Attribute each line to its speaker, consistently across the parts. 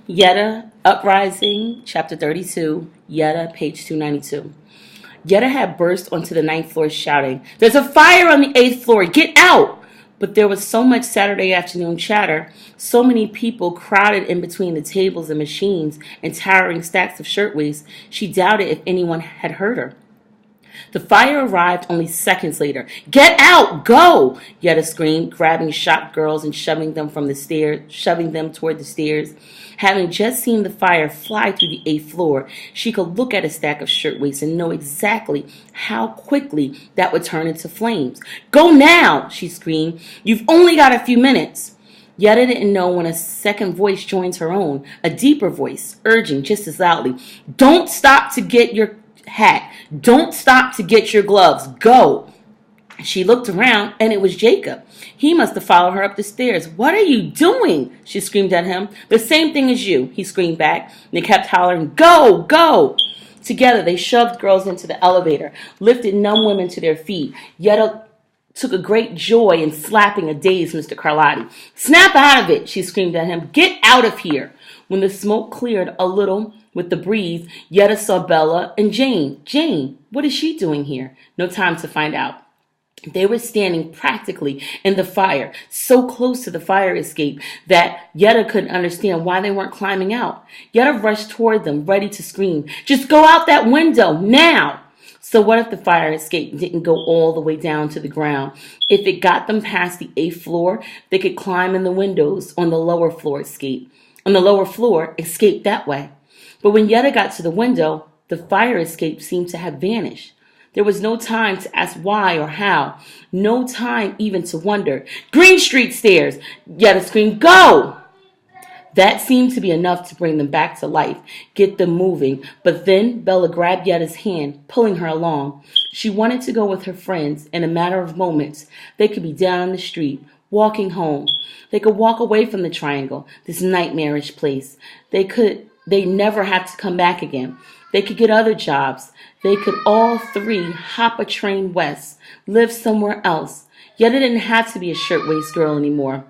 Speaker 1: Yetta, Uprising, chapter 32, Yetta, page 292. Yetta had burst onto the ninth floor shouting, "There's a fire on the eighth floor! Get out!" But there was so much Saturday afternoon chatter, so many people crowded in between the tables and machines and towering stacks of shirtwaists, she doubted if anyone had heard her. The fire arrived only seconds later. "Get out! Go!" Yetta screamed, grabbing shocked girls and shoving them toward the stairs. Having just seen the fire fly through the eighth floor, she could look at a stack of shirtwaists and know exactly how quickly that would turn into flames. "Go now!" she screamed. "You've only got a few minutes." Yetta didn't know when a second voice joined her own, a deeper voice, urging just as loudly, "Don't stop to get your hat. Don't stop to get your gloves. Go." She looked around, and it was Jacob. He must have followed her up the stairs. "What are you doing?" she screamed at him. "The same thing as you," he screamed back. And they kept hollering, "Go, go." Together, they shoved girls into the elevator, lifted numb women to their feet. Yetta took a great joy in slapping a dazed Mr. Carlotti. "Snap out of it," she screamed at him. "Get out of here." When the smoke cleared a little with the breeze, Yetta saw Bella and Jane. Jane, what is she doing here? No time to find out. They were standing practically in the fire, so close to the fire escape that Yetta couldn't understand why they weren't climbing out. Yetta rushed toward them, ready to scream, "Just go out that window, now!" So what if the fire escape didn't go all the way down to the ground? If it got them past the eighth floor, they could climb in the windows on the lower floor escape. On the lower floor, escape that way. But when Yetta got to the window, the fire escape seemed to have vanished. There was no time to ask why or how. No time even to wonder. "Green Street stairs!" Yetta screamed. "Go!" That seemed to be enough to bring them back to life, get them moving. But then Bella grabbed Yetta's hand, pulling her along. She wanted to go with her friends. In a matter of moments, they could be down on the street, walking home. They could walk away from the triangle, this nightmarish place. They never have to come back again. They could get other jobs. They could all three hop a train west, live somewhere else. Yetta didn't have to be a shirtwaist girl anymore.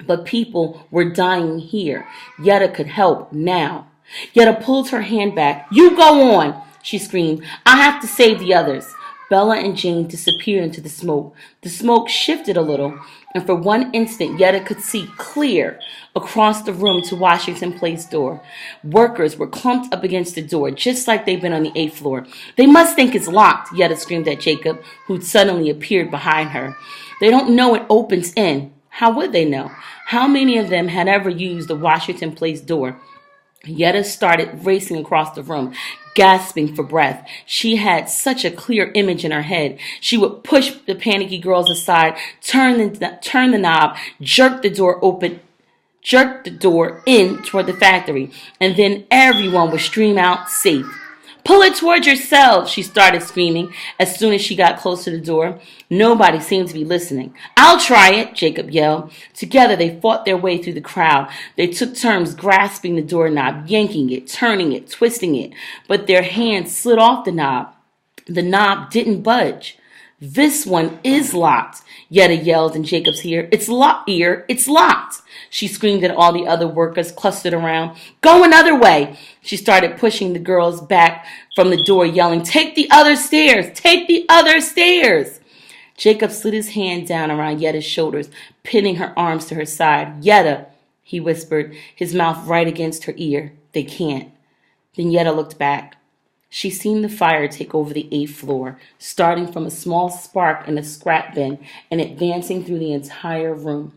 Speaker 1: But people were dying here. Yetta could help now. Yetta pulled her hand back. "You go on," she screamed. "I have to save the others." Bella and Jane disappeared into the smoke. The smoke shifted a little, and for one instant Yetta could see clear across the room to Washington Place door. Workers were clumped up against the door, just like they'd been on the eighth floor. "They must think it's locked," Yetta screamed at Jacob, who'd suddenly appeared behind her. "They don't know it opens in." How would they know? How many of them had ever used the Washington Place door? Yetta started racing across the room, gasping for breath. She had such a clear image in her head. She would push the panicky girls aside, turn the knob, jerk the door in toward the factory, and then everyone would stream out safe. "Pull it toward yourselves," she started screaming as soon as she got close to the door. Nobody seemed to be listening. "I'll try it," Jacob yelled. Together they fought their way through the crowd. They took turns grasping the doorknob, yanking it, turning it, twisting it. But their hands slid off the knob. The knob didn't budge. "This one is locked," Yetta yelled in Jacob's ear. It's locked." She screamed at all the other workers clustered around. "Go another way." She started pushing the girls back from the door, yelling, "Take the other stairs! Take the other stairs!" Jacob slid his hand down around Yetta's shoulders, pinning her arms to her side. "Yetta," he whispered, his mouth right against her ear. "They can't." Then Yetta looked back. She seen the fire take over the eighth floor, starting from a small spark in a scrap bin and advancing through the entire room.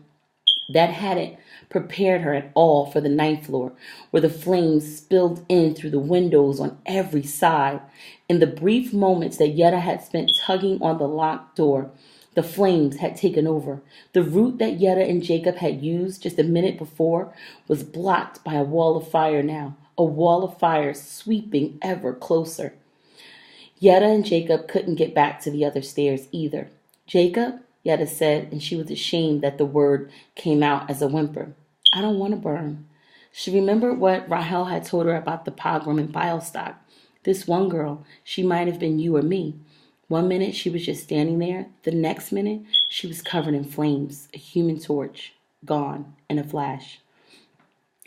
Speaker 1: That hadn't prepared her at all for the ninth floor, where the flames spilled in through the windows on every side. In the brief moments that Yetta had spent tugging on the locked door, the flames had taken over. The route that Yetta and Jacob had used just a minute before was blocked by a wall of fire now, a wall of fire sweeping ever closer. Yetta and Jacob couldn't get back to the other stairs either. "Jacob," Yetta said, and she was ashamed that the word came out as a whimper. "I don't want to burn." She remembered what Rahel had told her about the pogrom in Bialystok. This one girl, she might have been you or me. One minute she was just standing there. The next minute she was covered in flames, a human torch, gone in a flash.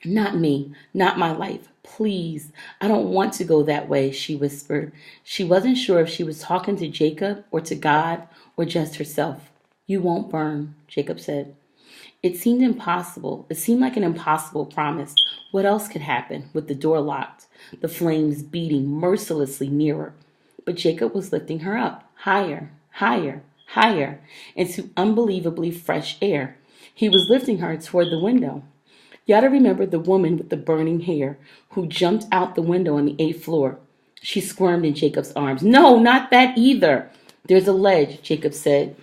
Speaker 1: Not me, not my life. Please, I don't want to go that way, she whispered. She wasn't sure if she was talking to Jacob or to God or just herself. You won't burn, Jacob said. It seemed impossible. It seemed like an impossible promise. What else could happen with the door locked, the flames beating mercilessly nearer? But Jacob was lifting her up, higher, higher, higher, into unbelievably fresh air. He was lifting her toward the window. Yada remembered the woman with the burning hair who jumped out the window on the 8th floor. She squirmed in Jacob's arms. No, not that either. There's a ledge, Jacob said.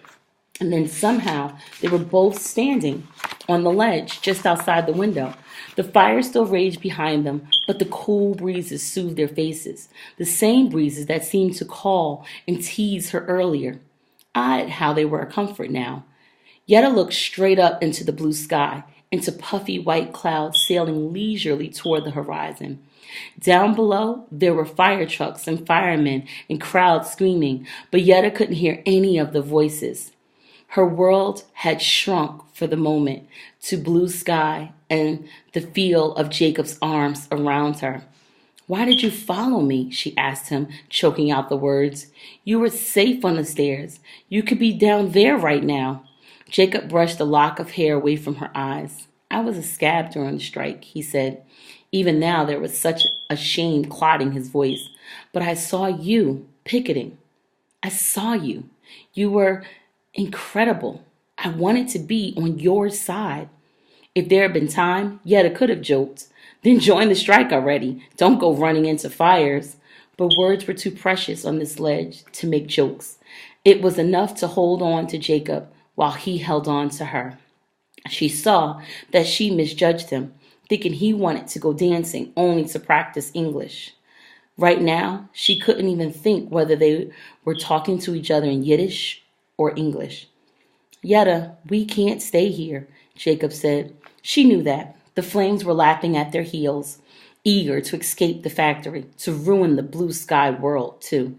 Speaker 1: And then somehow they were both standing on the ledge just outside the window. The fire still raged behind them, but the cool breezes soothed their faces, the same breezes that seemed to call and tease her earlier. Odd how they were a comfort now. Yetta looked straight up into the blue sky, into puffy white clouds sailing leisurely toward the horizon. Down below, there were fire trucks and firemen and crowds screaming, but Yetta couldn't hear any of the voices. Her world had shrunk for the moment to blue sky and the feel of Jacob's arms around her. Why did you follow me? She asked him, choking out the words. You were safe on the stairs. You could be down there right now. Jacob brushed a lock of hair away from her eyes. I was a scab during the strike, he said. Even now there was such a shame clouding his voice. But I saw you picketing. I saw you. You were incredible. I wanted to be on your side. If there had been time, Yetta could have joked. Then join the strike already. Don't go running into fires. But words were too precious on this ledge to make jokes. It was enough to hold on to Jacob while he held on to her. She saw that she misjudged him, thinking he wanted to go dancing only to practice English. Right now, she couldn't even think whether they were talking to each other in Yiddish or English. Yetta, we can't stay here, Jacob said. She knew that. The flames were lapping at their heels, eager to escape the factory, to ruin the blue sky world, too.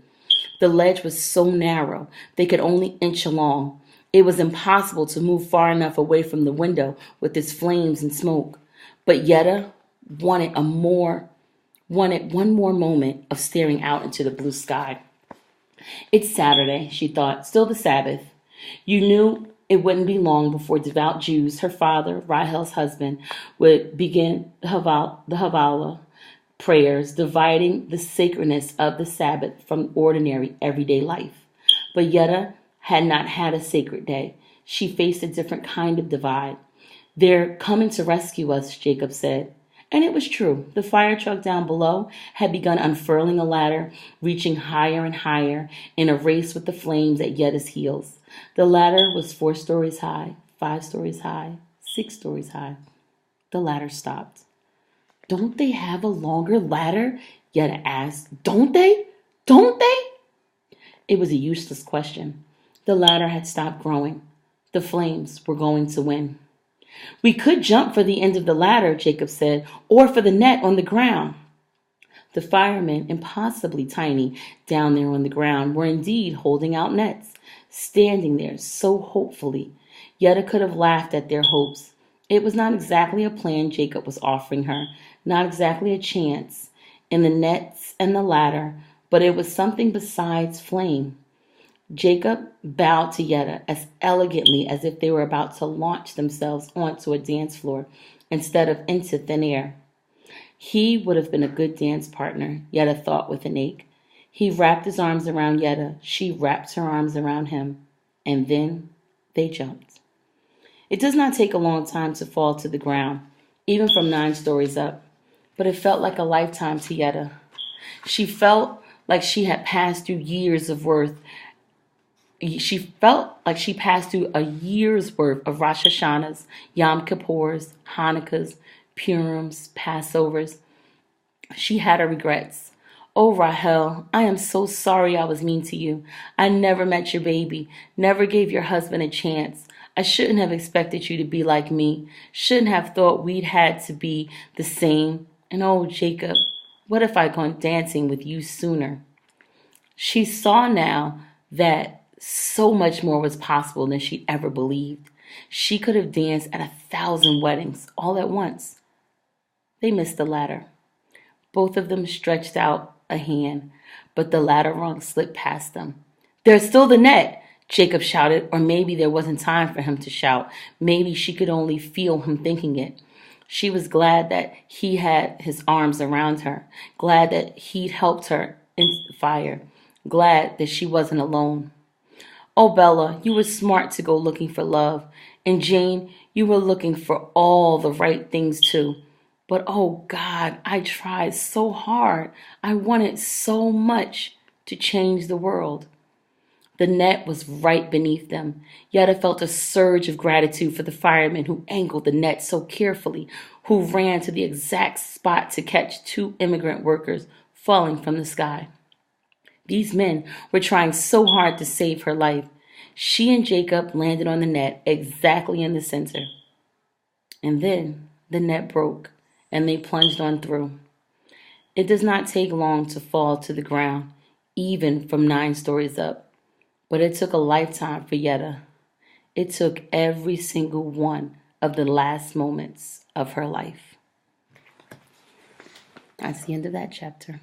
Speaker 1: The ledge was so narrow, they could only inch along. It was impossible to move far enough away from the window with its flames and smoke. But Yetta wanted one more moment of staring out into the blue sky. It's Saturday, she thought, still the Sabbath. You knew it wouldn't be long before devout Jews, her father, Rahel's husband, would begin the Havala prayers, dividing the sacredness of the Sabbath from ordinary everyday life. But Yetta had not had a sacred day. She faced a different kind of divide. They're coming to rescue us, Jacob said. And it was true. The fire truck down below had begun unfurling a ladder, reaching higher and higher in a race with the flames at Yetta's heels. The ladder was 4 stories high, 5 stories high, 6 stories high. The ladder stopped. Don't they have a longer ladder? Yetta asked. Don't they? Don't they? It was a useless question. The ladder had stopped growing. The flames were going to win. We could jump for the end of the ladder, Jacob said, or for the net on the ground. The firemen, impossibly tiny down there on the ground, were indeed holding out nets, standing there so hopefully. Yetta could have laughed at their hopes. It was not exactly a plan Jacob was offering her, not exactly a chance in the nets and the ladder, but it was something besides flame. Jacob bowed to Yetta as elegantly as if they were about to launch themselves onto a dance floor instead of into thin air. He would have been a good dance partner, Yetta thought with an ache. He wrapped his arms around Yetta. She wrapped her arms around him. And then they jumped. It does not take a long time to fall to the ground, even from 9 stories up. But it felt like a lifetime to Yetta. She felt like she had passed through years of worth. She felt like she passed through a year's worth of Rosh Hashanahs, Yom Kippurs, Hanukkahs, Purims, Passovers. She had her regrets. Oh, Rahel, I am so sorry I was mean to you. I never met your baby, never gave your husband a chance. I shouldn't have expected you to be like me, shouldn't have thought we'd had to be the same. And oh, Jacob, what if I'd gone dancing with you sooner? She saw now that so much more was possible than she'd ever believed. She could have danced at 1,000 weddings all at once. They missed the ladder. Both of them stretched out a hand, but the ladder rung slipped past them. "There's still the net," Jacob shouted, or maybe there wasn't time for him to shout. Maybe she could only feel him thinking it. She was glad that he had his arms around her, glad that he'd helped her in the fire, glad that she wasn't alone. "Oh, Bella, you were smart to go looking for love. And Jane, you were looking for all the right things too. But oh God, I tried so hard. I wanted so much to change the world." The net was right beneath them. Yetta felt a surge of gratitude for the firemen who angled the net so carefully, who ran to the exact spot to catch 2 immigrant workers falling from the sky. These men were trying so hard to save her life. She and Jacob landed on the net exactly in the center. And then the net broke, and they plunged on through. It does not take long to fall to the ground, even from 9 stories up. But it took a lifetime for Yetta. It took every single one of the last moments of her life. That's the end of that chapter.